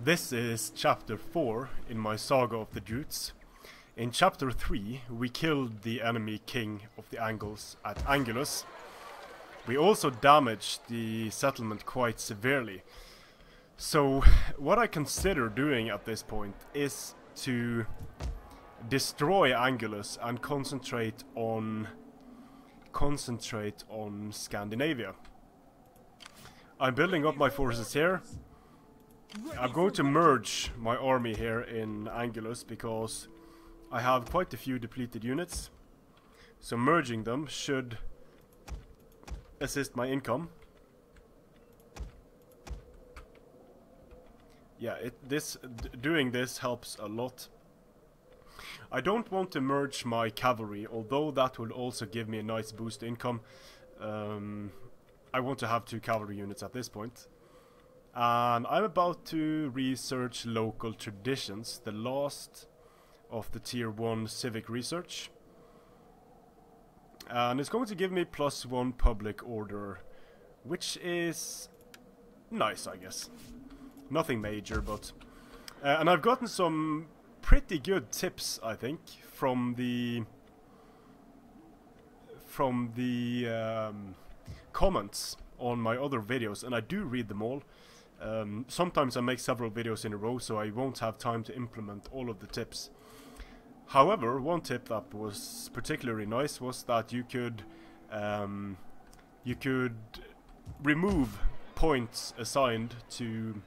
This is chapter 4 in my Saga of the Jutes. In chapter 3 we killed the enemy king of the Angles at Angulus. We also damaged the settlement quite severely. So what I consider doing at this point is to destroy Angulus and concentrate on Scandinavia. I'm building up my forces here. I'm going to merge my army here in Angulus because I have quite a few depleted units. So merging them should assist my income. Yeah, doing this helps a lot. I don't want to merge my cavalry, although that will also give me a nice boost to income. I want to have 2 cavalry units at this point. And I'm about to research local traditions, the last of the tier 1 civic research. And it's going to give me +1 public order, which is nice, I guess. Nothing major, but... and I've gotten some pretty good tips, I think, from the comments on my other videos, and I do read them all. Sometimes I make several videos in a row, so I won't have time to implement all of the tips. However, one tip that was particularly nice was that you could remove points assigned to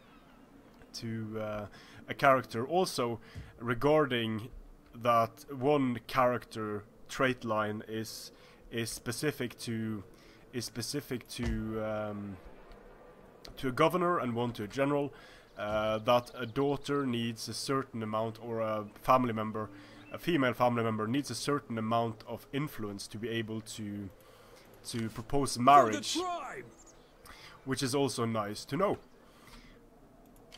a character. Also, regarding that one character trait line is specific to a governor and one to a general, that a daughter needs a certain amount, or a female family member needs a certain amount of influence to be able to propose marriage, which is also nice to know.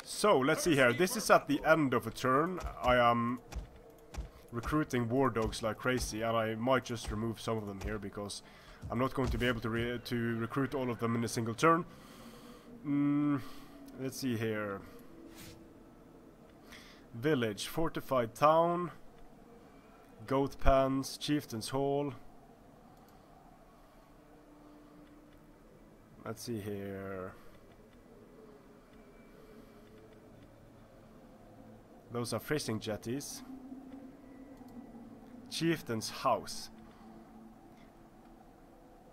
So let's see here. This is at the end of a turn. I am recruiting war dogs like crazy, and I might just remove some of them here because I'm not going to be able to recruit all of them in a single turn. Let's see here. Village, fortified town, goat pens, chieftain's hall. Let's see here. Those are fishing jetties. Chieftain's house.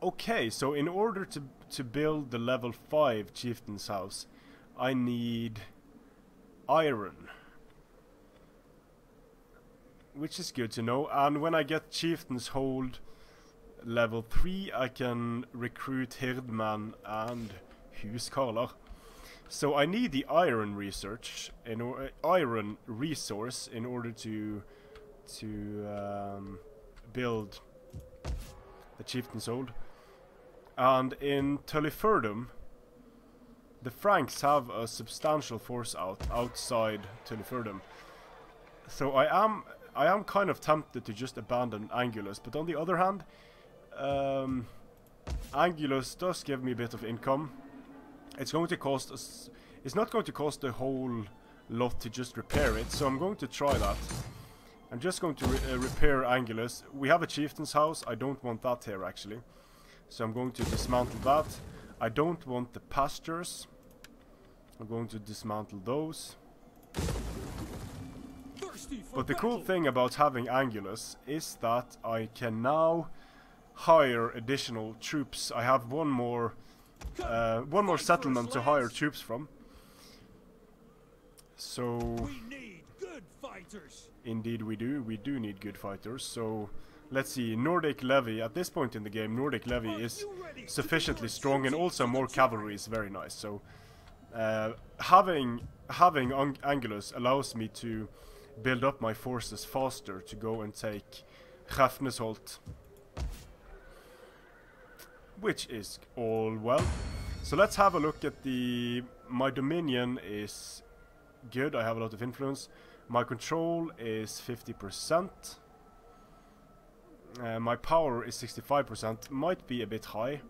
Okay, so in order to build the level 5 chieftain's house, I need iron, which is good to know. And when I get chieftain's hold level 3, I can recruit hirdman and huskarler. So I need the iron resource in order to build the chieftain's hold. And in Tulliferdum, the Franks have a substantial force outside Tulliferdum. So I am kind of tempted to just abandon Angulus, but on the other hand, Angulus does give me a bit of income. It's going to cost us. It's not going to cost a whole lot to just repair it, so I'm going to try that. I'm just going to repair Angulus. We have a chieftain's house. I don't want that here actually, so I'm going to dismantle that. I don't want the pastures. I'm going to dismantle those. But the cool thing about having Angulus is that I can now hire additional troops. I have one more settlement to hire troops from. So we need good fighters. Indeed we do. We do need good fighters. So let's see. Nordic levy. At this point in the game, Nordic levy is sufficiently strong, and also more cavalry is very nice. So having Angulus allows me to build up my forces faster to go and take Hrefnesholt, which is all well. So let's have a look at my dominion is good. I have a lot of influence. My control is 50%. My power is 65%. Might be a bit high.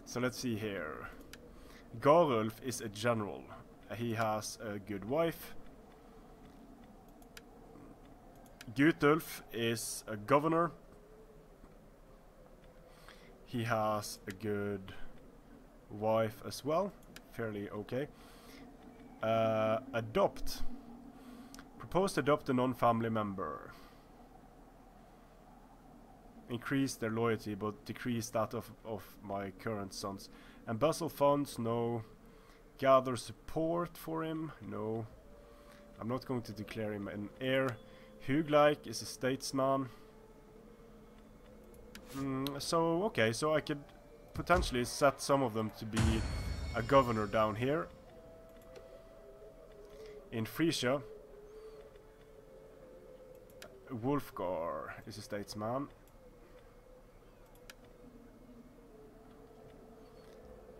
So let's see here. Garulf is a general. He has a good wife. Gutulf is a governor. He has a good wife as well. Fairly okay. Adopt. Propose to adopt a non-family member. Increase their loyalty but decrease that of my current sons. Embezzle funds, no. Gather support for him, no. I'm not going to declare him an heir. Hugleikr is a statesman. So, okay, so I could potentially set some of them to be a governor down here. In Frisia. Wulfgar is a statesman.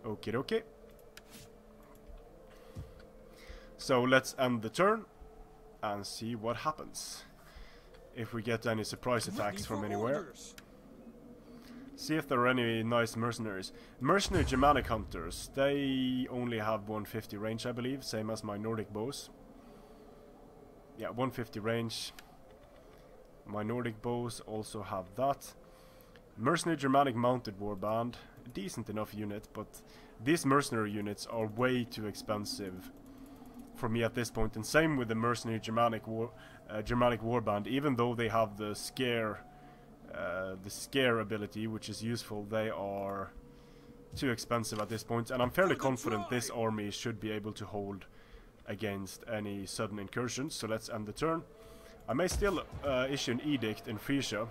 Okie dokie. So let's end the turn and see what happens. If we get any surprise attacks from anywhere. See if there are any nice mercenaries. Mercenary Germanic hunters, they only have 150 range, I believe, same as my Nordic bows. Yeah, 150 range. My Nordic bows also have that. Mercenary Germanic mounted warband, a decent enough unit, but these mercenary units are way too expensive for me at this point. And same with the mercenary Germanic warband, even though they have the scare ability, which is useful, they are too expensive at this point. And I'm fairly confident this army should be able to hold against any sudden incursions. So let's end the turn. I may still issue an edict in Frisia.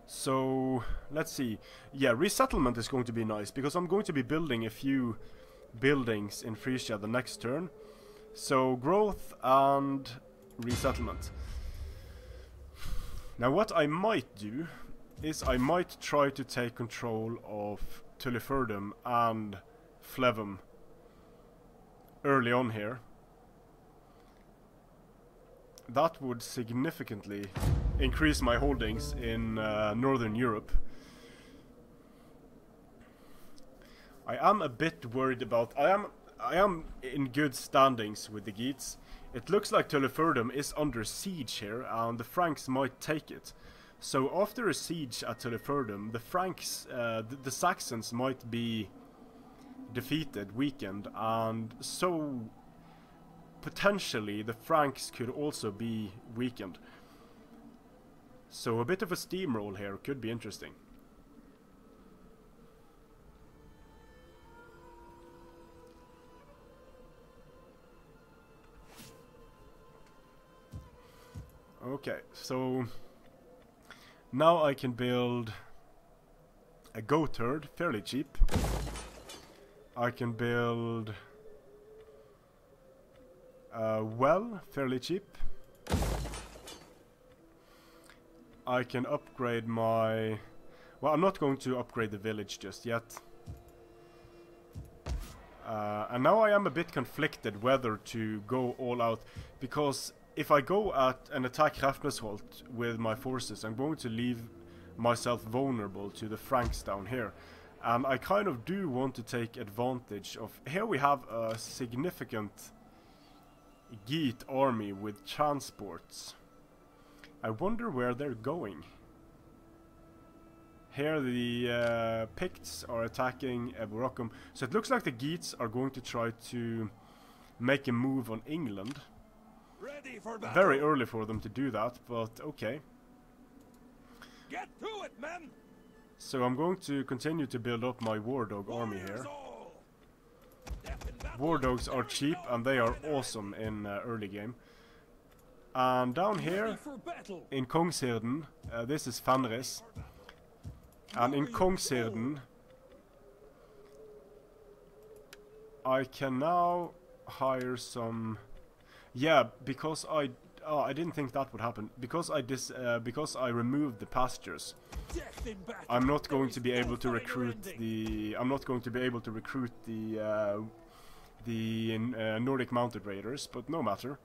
So let's see. Yeah, resettlement is going to be nice because I'm going to be building a few buildings in Frisia the next turn. So growth and resettlement. Now what I might do is I might try to take control of Tulliferdum and Flevum early on here. That would significantly increase my holdings in Northern Europe. I am a bit worried about... I am in good standings with the Geats. It looks like Tulliferdum is under siege here, and the Franks might take it. So after a siege at Tulliferdum, the Franks, the Saxons might be defeated, weakened, and so potentially the Franks could also be weakened. So a bit of a steamroll here could be interesting. Okay, so now I can build a goat herd fairly cheap. I can build a well fairly cheap. I can upgrade my... Well, I'm not going to upgrade the village just yet. And now I am a bit conflicted whether to go all out, because if I go at and attack Hrafnesholt with my forces, I'm going to leave myself vulnerable to the Franks down here. And I kind of do want to take advantage of... Here we have a significant Geat army with transports. I wonder where they're going. Here the Picts are attacking Eboracum. So it looks like the Geats are going to try to make a move on England. Ready for battle. Very early for them to do that, but okay. Get to it, men. So I'm going to continue to build up my War Dog army here. War Dogs are cheap and they are awesome in early game. And down here in Kongshirden, this is Fenris. And in Kongshirden, I can now hire some... Yeah, because I didn't think that would happen. Because I removed the pastures, I'm not going to be able to recruit the... Nordic mounted raiders, but no matter.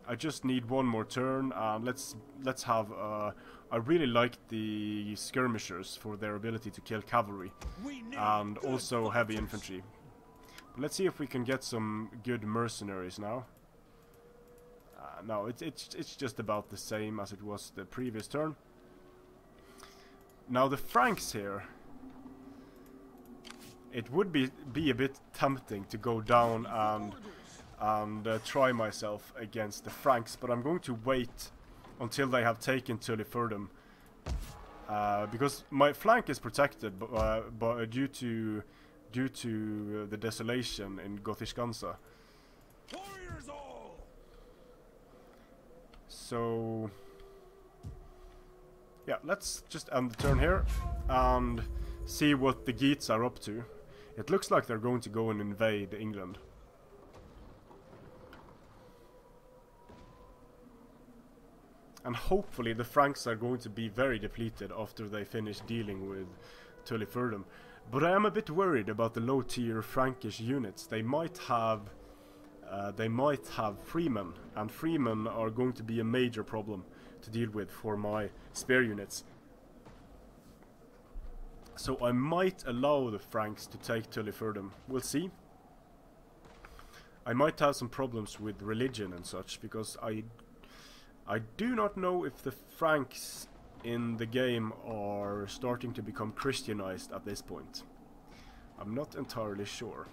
I just need one more turn, and let's have... I really like the skirmishers for their ability to kill cavalry, and also heavy infantry. Let's see if we can get some good mercenaries now. No, it's just about the same as it was the previous turn. Now the Franks here. It would be a bit tempting to go down and try myself against the Franks, but I'm going to wait until they have taken Tulliferdum, because my flank is protected, but due to the desolation in Gothiskansa. Warriors all. So yeah, let's just end the turn here and see what the Geats are up to. It looks like they're going to go and invade England. And hopefully the Franks are going to be very depleted after they finish dealing with Tulliferdum. But I am a bit worried about the low-tier Frankish units. They might have freemen, and freemen are going to be a major problem to deal with for my spear units. So I might allow the Franks to take Tulliferdum. We'll see. I might have some problems with religion and such, because I do not know if the Franks in the game are starting to become Christianized at this point. I'm not entirely sure.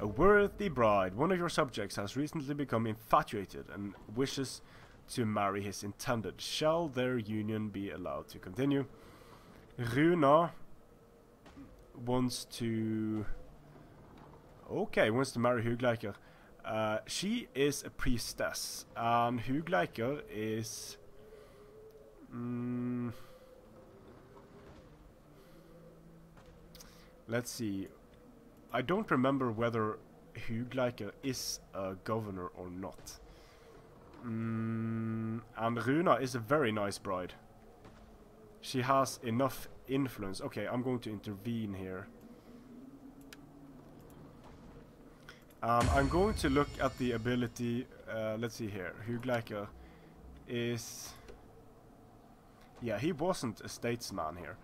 A worthy bride. One of your subjects has recently become infatuated and wishes to marry his intended. Shall their union be allowed to continue? Runa wants to... Okay, wants to marry Hugleikr. She is a priestess, and Hugleikr is... let's see. I don't remember whether Hugleikr is a governor or not. And Runa is a very nice bride. She has enough influence. Okay, I'm going to intervene here. I'm going to look at the ability. Let's see here. Hugleikr is... Yeah, he wasn't a statesman here.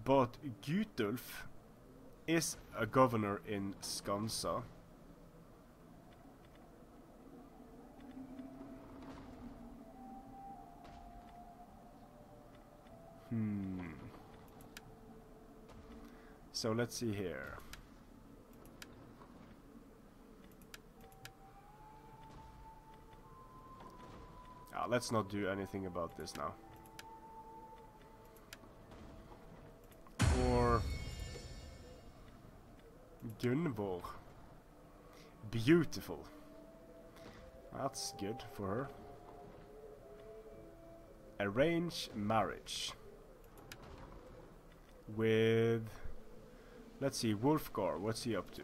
But Gutulf is a governor in Skansa. So let's see here. Let's not do anything about this now. Or Gunvor. Beautiful. That's good for her. Arrange marriage with, let's see, Wulfgar. What's he up to?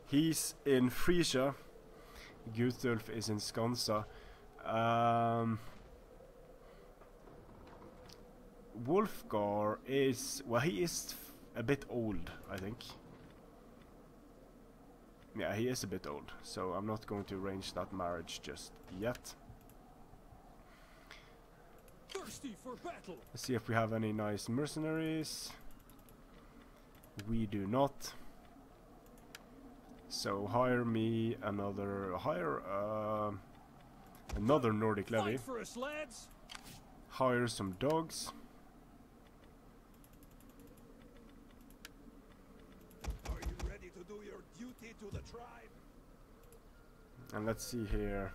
He's in Frisia. Gutulf is in Skansa. Wulfgar is, well, he is a bit old, I think. Yeah, he is a bit old, so I'm not going to arrange that marriage just yet. Thirsty for battle. Let's see if we have any nice mercenaries. We do not. So hire me another, another Nordic levy. Fight for us, lads. Hire some dogs. Are you ready to do your duty to the tribe? And let's see here.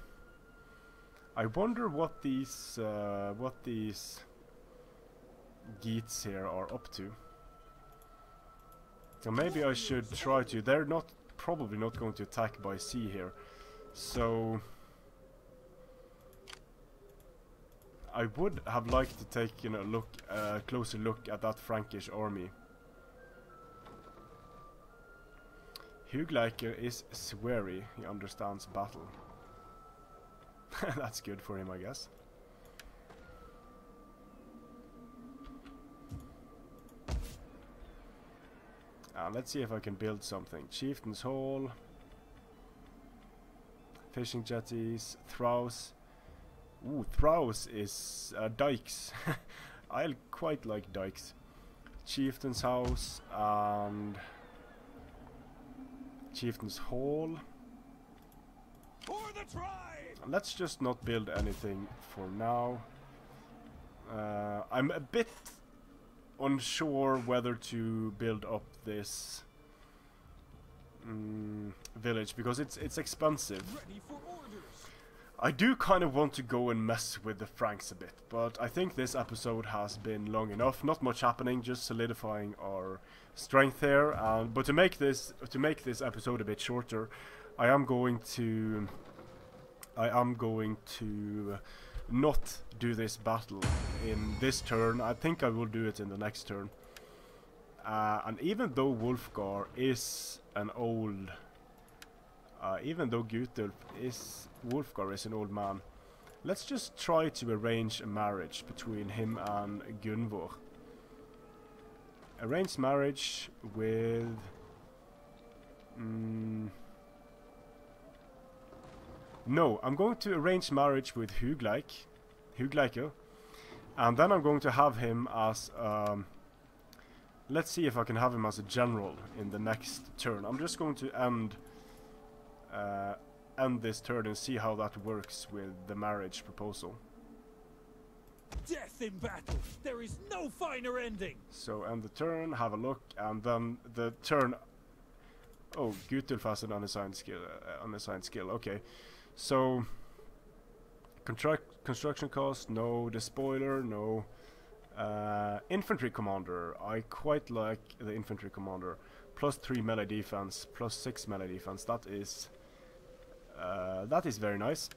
I wonder what these Geats here are up to. So maybe I should try to. They're not probably not going to attack by sea here, so I would have liked to take a closer look at that Frankish army. Hugleikr is sweary. He understands battle. That's good for him, I guess. Let's see if I can build something. Chieftain's Hall, fishing jetties, Thraus. Ooh, Thraus is dikes. I quite like dikes. Chieftain's house and Chieftain's hall. For the tribe! Let's just not build anything for now. I'm a bit unsure whether to build up this village because it's expensive. Ready for orders! I do kind of want to go and mess with the Franks a bit, but I think this episode has been long enough. Not much happening, just solidifying our strength here. But to make this episode a bit shorter, I am going to not do this battle in this turn. I think I will do it in the next turn. And even though Wulfgar is an old, even though Wulfgar is an old man, let's just try to arrange a marriage between him and Gunvor. Arrange marriage with no, I'm going to arrange marriage with Hugleikr, and then I'm going to have him as let's see if I can have him as a general in the next turn. I'm just going to end this turn and see how that works with the marriage proposal. Death in battle! There is no finer ending! So end the turn, have a look, and then the turn. Oh, Gutulf has an unassigned skill. Okay, so construction cost, no. Despoiler, no. Infantry commander. I quite like the infantry commander. +3 melee defense, +6 melee defense. That is very nice.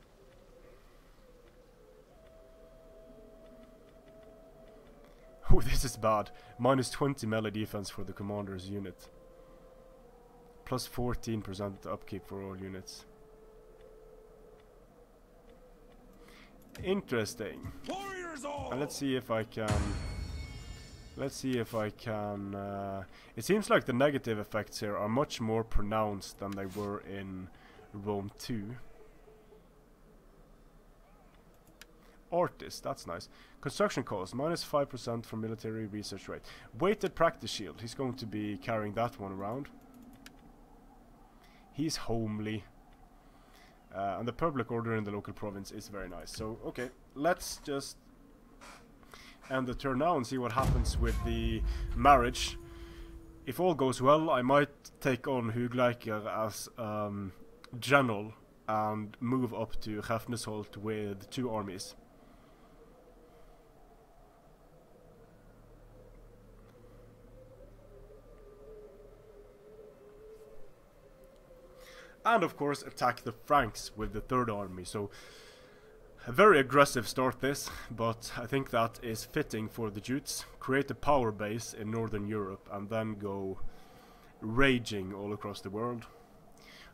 Oh, this is bad. -20 melee defense for the commander's unit. +14% upkeep for all units. Interesting. Warriors all! And let's see if I can. It seems like the negative effects here are much more pronounced than they were in Rome 2. Artist, that's nice. Construction cost, -5% for military research rate. Weighted practice shield, he's going to be carrying that one around. He's homely. And the public order in the local province is very nice. So, okay, let's just end the turn now and see what happens with the marriage. If all goes well, I might take on Hugleikr as general and move up to Hrefnesholt with 2 armies. And of course attack the Franks with the 3rd army. So a very aggressive start this, but I think that is fitting for the Jutes. Create a power base in Northern Europe and then go raging all across the world.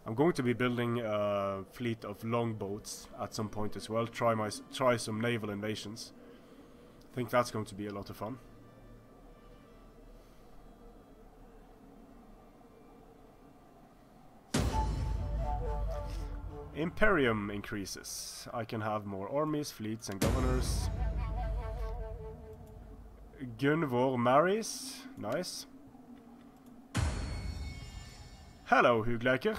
I'm going to be building a fleet of longboats at some point as well. Try some naval invasions. I think that's going to be a lot of fun. Imperium increases. I can have more armies, fleets and governors. Gunvor marries. Nice. Hello, Hugleikr.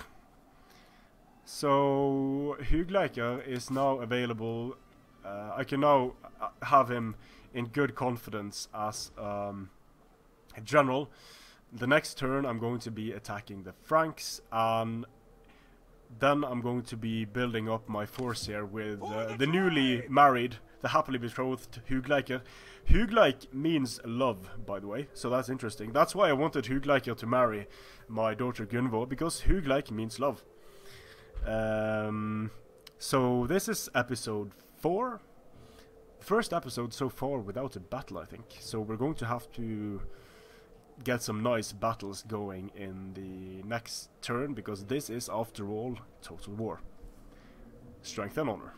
So Hugleikr is now available. I can now have him in good confidence as a general. The next turn I'm going to be attacking the Franks, and then I'm going to be building up my force here with the newly married, the happily betrothed Hugleikr. Hugleik means love, by the way, so that's interesting. That's why I wanted Hugleikr to marry my daughter Gunvor, because Hugleik means love. So this is episode 4. First episode so far without a battle, I think. So we're going to have to get some nice battles going in the next turn, because this is, after all, Total War. Strength and honor.